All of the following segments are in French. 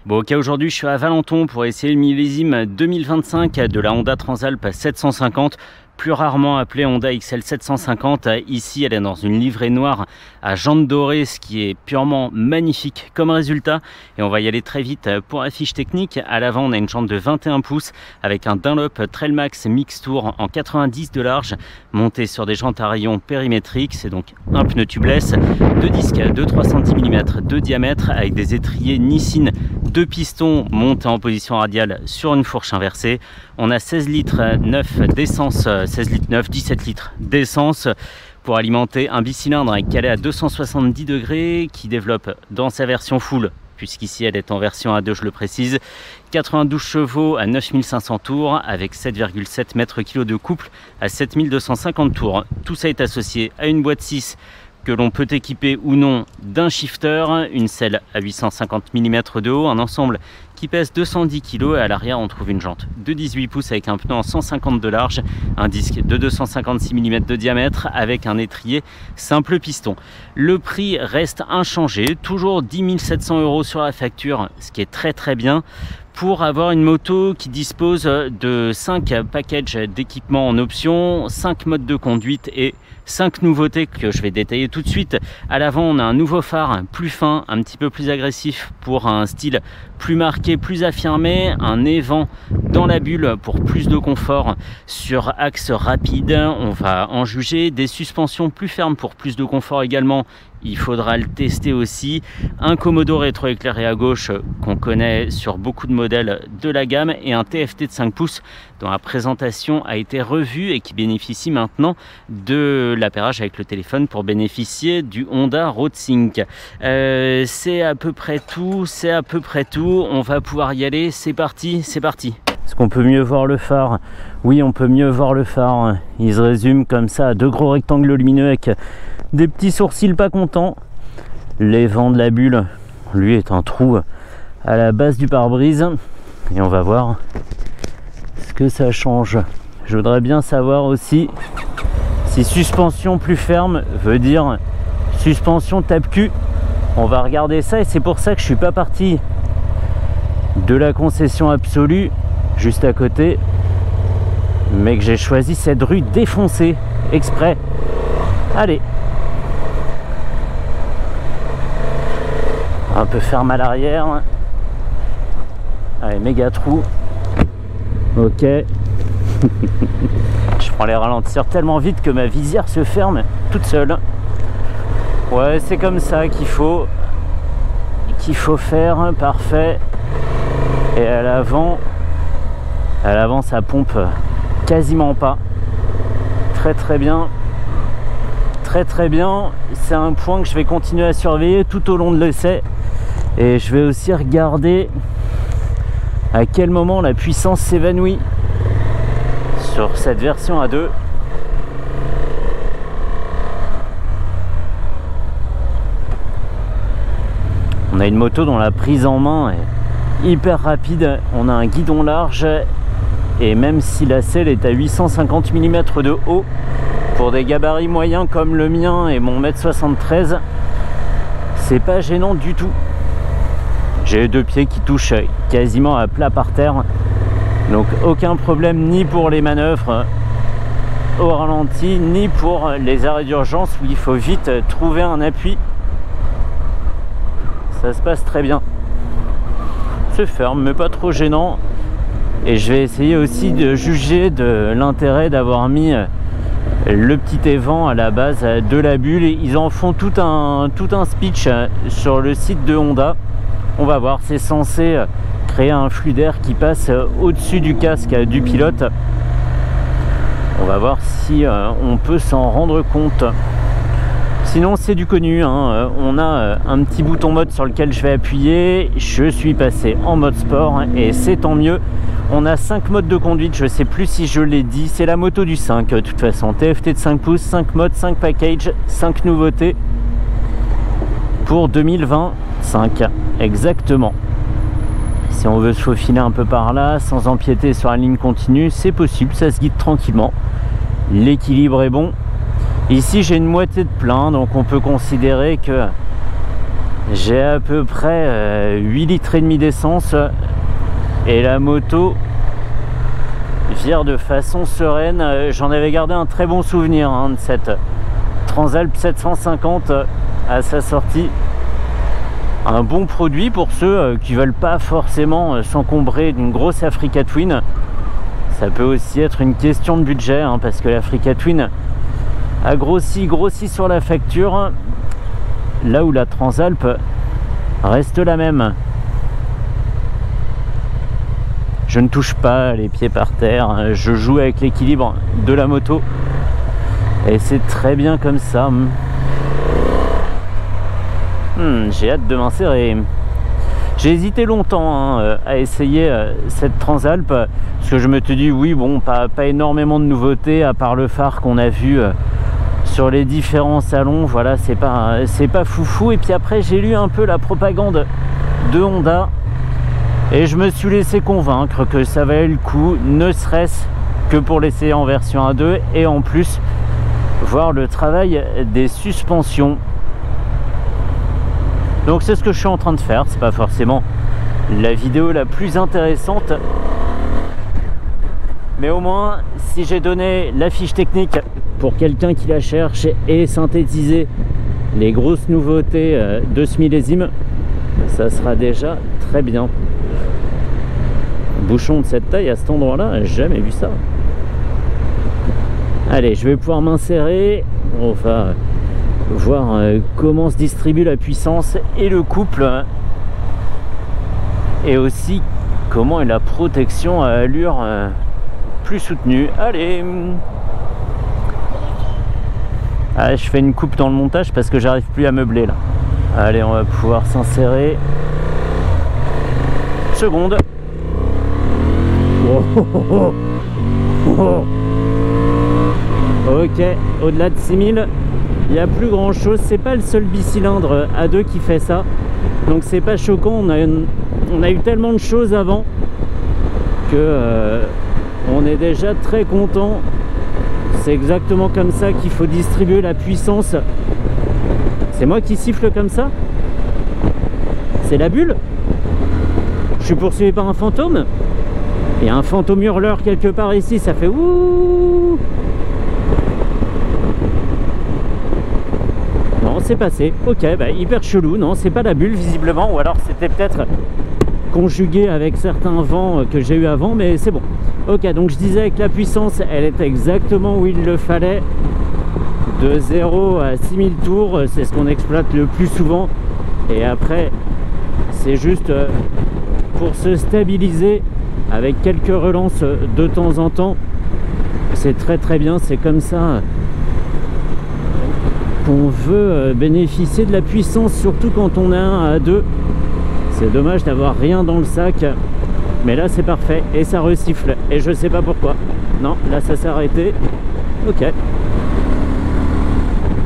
Bon, ok, aujourd'hui je suis à Valenton pour essayer le millésime 2025 de la Honda Transalp 750, plus rarement appelée Honda XL 750. Ici, elle est dans une livrée noire à jantes dorées, ce qui est purement magnifique comme résultat. Et on va y aller très vite pour la fiche technique. À l'avant, on a une jante de 21 pouces avec un Dunlop Trailmax Mix Tour en 90 de large, monté sur des jantes à rayons périmétriques. C'est donc un pneu tubeless, deux disques de 310 mm de diamètre avec des étriers Nissin, deux pistons montés en position radiale sur une fourche inversée. On a 16 litres 9 d'essence, 16 litres 9, 17 litres d'essence pour alimenter un bicylindre calé à 270 degrés qui développe dans sa version full, puisqu'ici elle est en version A2, je le précise, 92 chevaux à 9500 tours avec 7,7 mètres-kg de couple à 7250 tours. Tout ça est associé à une boîte 6 que l'on peut équiper ou non d'un shifter, une selle à 850 mm de haut, un ensemble qui pèse 210 kg, et à l'arrière on trouve une jante de 18 pouces avec un pneu en 150 de large, un disque de 256 mm de diamètre avec un étrier simple piston. Le prix reste inchangé, toujours 10 700 € sur la facture, ce qui est très bien pour avoir une moto qui dispose de 5 packages d'équipement en option, 5 modes de conduite et 5 nouveautés que je vais détailler tout de suite. À l'avant, on a un nouveau phare plus fin, un petit peu plus agressif pour un style plus marqué, plus affirmé, un évent dans la bulle pour plus de confort sur axe rapide. On va en juger. Des suspensions plus fermes pour plus de confort également. Il faudra le tester aussi. Un commodo rétroéclairé à gauche qu'on connaît sur beaucoup de modèles de la gamme et un TFT de 5 pouces dont la présentation a été revue et qui bénéficie maintenant de l'appairage avec le téléphone pour bénéficier du Honda RoadSync. C'est à peu près tout, on va pouvoir y aller, c'est parti. Est-ce qu'on peut mieux voir le phare? Oui, on peut mieux voir le phare. Il se résume comme ça à deux gros rectangles lumineux avec des petits sourcils pas contents. L'évent de la bulle, lui, est un trou à la base du pare-brise. Et on va voir ce que ça change. Je voudrais bien savoir aussi si suspension plus ferme veut dire suspension tape-cul. On va regarder ça et c'est pour ça que je suis pas parti de la concession absolue juste à côté, mais que j'ai choisi cette rue défoncée exprès. Allez, un peu ferme à l'arrière. Allez, méga trou. Ok. Je prends les ralentisseurs tellement vite que ma visière se ferme toute seule. Ouais, c'est comme ça qu'il faut faire. Parfait. Et à l'avant ça pompe quasiment pas. Très bien. Très bien. C'est un point que je vais continuer à surveiller tout au long de l'essai. Et je vais aussi regarder à quel moment la puissance s'évanouit sur cette version A2. On a une moto dont la prise en main est hyper rapide. On a un guidon large et même si la selle est à 850 mm de haut, pour des gabarits moyens comme le mien et mon 1m73, c'est pas gênant du tout. J'ai les deux pieds qui touchent quasiment à plat par terre, donc aucun problème ni pour les manœuvres au ralenti, ni pour les arrêts d'urgence où il faut vite trouver un appui. Ça se passe très bien. C'est ferme mais pas trop gênant. Et je vais essayer aussi de juger de l'intérêt d'avoir mis le petit évent à la base de la bulle. Ils en font tout un speech sur le site de Honda. On va voir, c'est censé créer un flux d'air qui passe au-dessus du casque du pilote. On va voir si on peut s'en rendre compte. Sinon c'est du connu, hein. On a un petit bouton mode sur lequel je vais appuyer. Je suis passé en mode sport et c'est tant mieux. On a 5 modes de conduite, je sais plus si je l'ai dit, c'est la moto du 5 de toute façon. TFT de 5 pouces, 5 modes, 5 packages, 5 nouveautés pour 2025 exactement. Si on veut se faufiler un peu par là sans empiéter sur la ligne continue, c'est possible, ça se guide tranquillement. L'équilibre est bon. Ici j'ai une moitié de plein, donc on peut considérer que J'ai à peu près 8 litres et demi d'essence et la moto vire de façon sereine. J'en avais gardé un très bon souvenir hein, de cette Transalp 750 à sa sortie. Un bon produit pour ceux qui veulent pas forcément s'encombrer d'une grosse Africa Twin. Ça peut aussi être une question de budget hein, parce que l'Africa Twin a grossi sur la facture, là où la Transalp reste la même. Je ne touche pas les pieds par terre, je joue avec l'équilibre de la moto et c'est très bien comme ça. J'ai hâte de m'insérer. J'ai hésité longtemps hein, à essayer cette Transalp parce que je me suis dit oui bon pas énormément de nouveautés à part le phare qu'on a vu sur les différents salons, voilà, c'est pas foufou. Et puis après j'ai lu un peu la propagande de Honda et je me suis laissé convaincre que ça valait le coup, ne serait-ce que pour l'essayer en version 1.2 et en plus voir le travail des suspensions. Donc c'est ce que je suis en train de faire. C'est pas forcément la vidéo la plus intéressante, mais au moins si j'ai donné la fiche technique pour quelqu'un qui la cherche et synthétiser les grosses nouveautés de ce millésime, ça sera déjà très bien. Bouchon de cette taille à cet endroit là, j'ai jamais vu ça. Allez, je vais pouvoir m'insérer. On va voir comment se distribue la puissance et le couple, et aussi comment est la protection à allure plus soutenue. Allez, je fais une coupe dans le montage parce que j'arrive plus à meubler là. Allez, on va pouvoir s'insérer. Seconde. Ok, au-delà de 6000, il n'y a plus grand chose. C'est pas le seul bicylindre A2 qui fait ça, donc c'est pas choquant. On a eu tellement de choses avant que on est déjà très content. C'est exactement comme ça qu'il faut distribuer la puissance. C'est moi qui siffle comme ça? C'est la bulle? Je suis poursuivi par un fantôme? Il y a un fantôme hurleur quelque part ici, ça fait ouh. Non, c'est passé. Ok, bah, hyper chelou. Non, c'est pas la bulle visiblement, ou alors c'était peut-être conjugué avec certains vents que j'ai eu avant, mais c'est bon. Ok, donc je disais que la puissance, elle est exactement où il le fallait. De 0 à 6000 tours, c'est ce qu'on exploite le plus souvent. Et après, c'est juste pour se stabiliser avec quelques relances de temps en temps. C'est très bien, c'est comme ça qu'on veut bénéficier de la puissance, surtout quand on a un à 2. C'est dommage d'avoir rien dans le sac, mais là c'est parfait et ça resiffle et je sais pas pourquoi. Non, là ça s'est arrêté. Ok.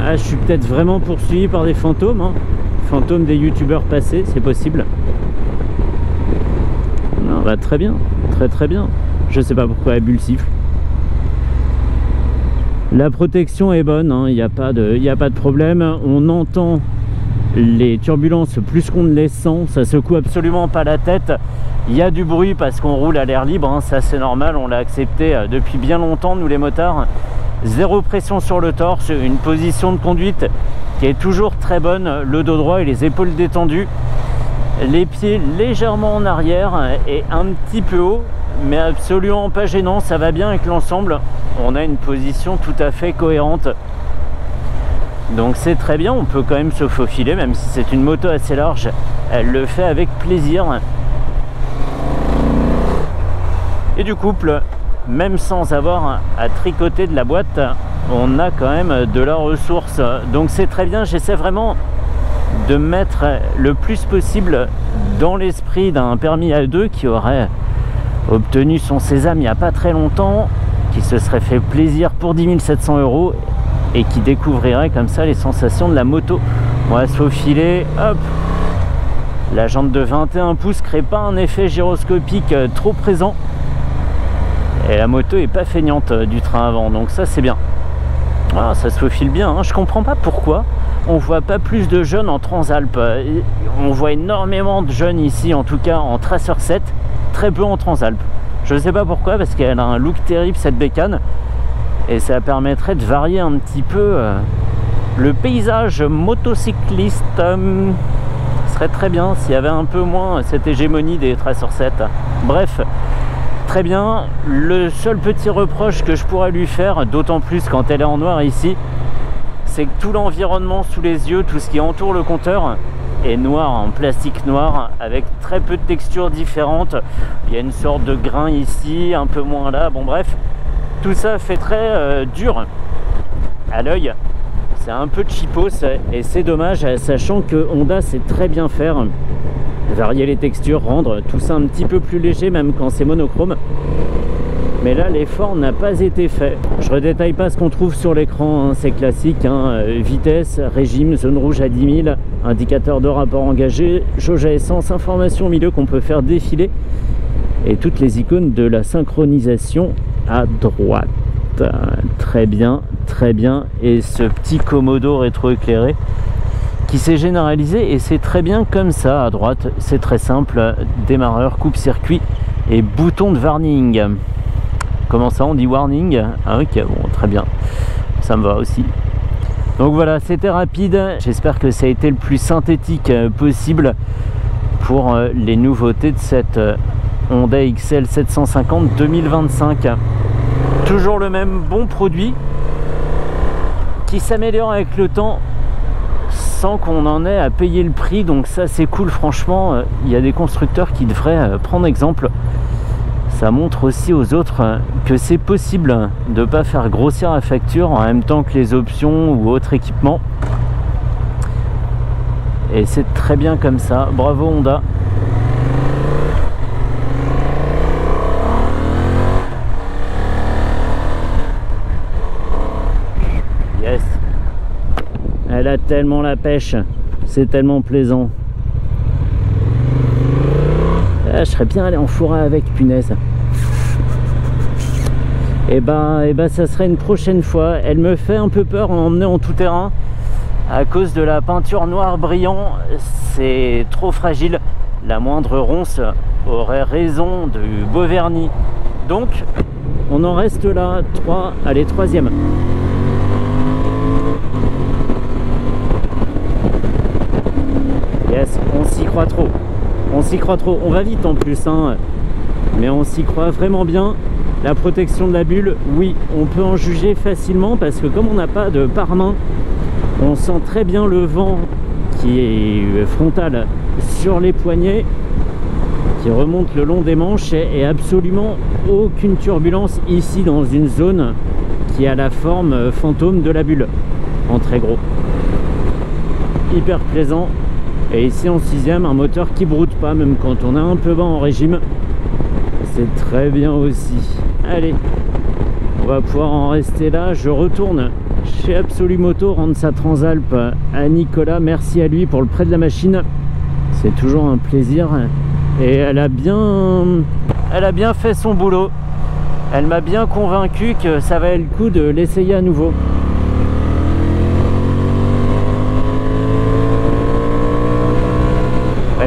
Ah, je suis peut-être vraiment poursuivi par des fantômes, hein. Fantômes des youtubeurs passés, c'est possible. Non, bah très bien, très bien. Je sais pas pourquoi la bulle siffle. La protection est bonne, hein. Il n'y a pas de problème. On entend les turbulences plus qu'on ne les sent, ça secoue absolument pas la tête. Il y a du bruit parce qu'on roule à l'air libre, hein. Ça c'est normal, on l'a accepté depuis bien longtemps nous les motards. Zéro pression sur le torse, une position de conduite qui est toujours très bonne, le dos droit et les épaules détendues, les pieds légèrement en arrière et un petit peu haut, mais absolument pas gênant, ça va bien avec l'ensemble. On a une position tout à fait cohérente, donc c'est très bien. On peut quand même se faufiler, même si c'est une moto assez large, elle le fait avec plaisir. Et du couple, même sans avoir à tricoter de la boîte, on a quand même de la ressource, donc c'est très bien. J'essaie vraiment de mettre le plus possible dans l'esprit d'un permis A2 qui aurait obtenu son sésame il n'y a pas très longtemps, qui se serait fait plaisir pour 10 700 € et qui découvrirait comme ça les sensations de la moto. On va se faufiler, hop. La jante de 21 pouces crée pas un effet gyroscopique trop présent et la moto est pas feignante du train avant, donc ça c'est bien. Ah, ça se faufile bien, hein. Je comprends pas pourquoi on voit pas plus de jeunes en Transalp. On voit énormément de jeunes ici, en tout cas en Tracer 7, très peu en Transalp. Je sais pas pourquoi, parce qu'elle a un look terrible cette bécane, et ça permettrait de varier un petit peu le paysage motocycliste. Ce serait très bien s'il y avait un peu moins cette hégémonie des Tracer 7. Bref, très bien. Le seul petit reproche que je pourrais lui faire, d'autant plus quand elle est en noir ici, c'est que tout l'environnement sous les yeux, tout ce qui entoure le compteur est noir, en plastique noir, avec très peu de textures différentes. Il y a une sorte de grain ici, un peu moins là, bon bref, tout ça fait très dur à l'œil. C'est un peu cheapos et c'est dommage, sachant que Honda sait très bien faire, varier les textures, rendre tout ça un petit peu plus léger même quand c'est monochrome. Mais là l'effort n'a pas été fait. Je redétaille pas ce qu'on trouve sur l'écran, hein, c'est classique, hein, vitesse, régime, zone rouge à 10 000, indicateur de rapport engagé, jauge à essence, information au milieu qu'on peut faire défiler et toutes les icônes de la synchronisation à droite. Très bien, très bien. Et ce petit commodo rétroéclairé qui s'est généralisé, et c'est très bien comme ça. À droite, c'est très simple, démarreur, coupe-circuit et bouton de warning. Comment ça, on dit warning? Ah ok, bon, très bien, ça me va aussi. Donc voilà, c'était rapide, j'espère que ça a été le plus synthétique possible pour les nouveautés de cette Honda XL 750 2025. Toujours le même bon produit qui s'améliore avec le temps sans qu'on en ait à payer le prix, donc ça c'est cool. Franchement, il y a des constructeurs qui devraient prendre exemple. Ça montre aussi aux autres que c'est possible de ne pas faire grossir la facture en même temps que les options ou autres équipements, et c'est très bien comme ça. Bravo Honda. Yes. Elle a tellement la pêche, c'est tellement plaisant. Ah, je serais bien allé en forêt avec, punaise. Et ben ça serait une prochaine fois. Elle me fait un peu peur en emmener en tout terrain à cause de la peinture noire brillant. C'est trop fragile. La moindre ronce aurait raison du beau vernis. Donc on en reste là. 3, allez, troisième. Yes, on s'y croit trop. On s'y croit trop. On va vite en plus, hein. Mais on s'y croit vraiment bien. La protection de la bulle, oui, on peut en juger facilement parce que comme on n'a pas de pare-main, on sent très bien le vent qui est frontal sur les poignets, qui remonte le long des manches, et absolument aucune turbulence ici dans une zone qui a la forme fantôme de la bulle, en très gros. Hyper plaisant. Et ici en 6ème, un moteur qui broute pas, même quand on est un peu bas en régime. C'est très bien aussi. Allez, on va pouvoir en rester là. Je retourne chez Absolu Moto rendre sa Transalp à Nicolas. Merci à lui pour le prêt de la machine. C'est toujours un plaisir. Et elle a bien fait son boulot. Elle m'a bien convaincu que ça valait le coup de l'essayer à nouveau.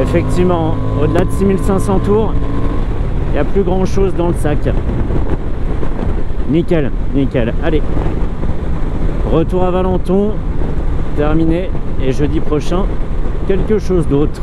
Effectivement, au-delà de 6500 tours, il n'y a plus grand chose dans le sac. Nickel, nickel. Allez, retour à Valenton, terminé, et jeudi prochain, quelque chose d'autre.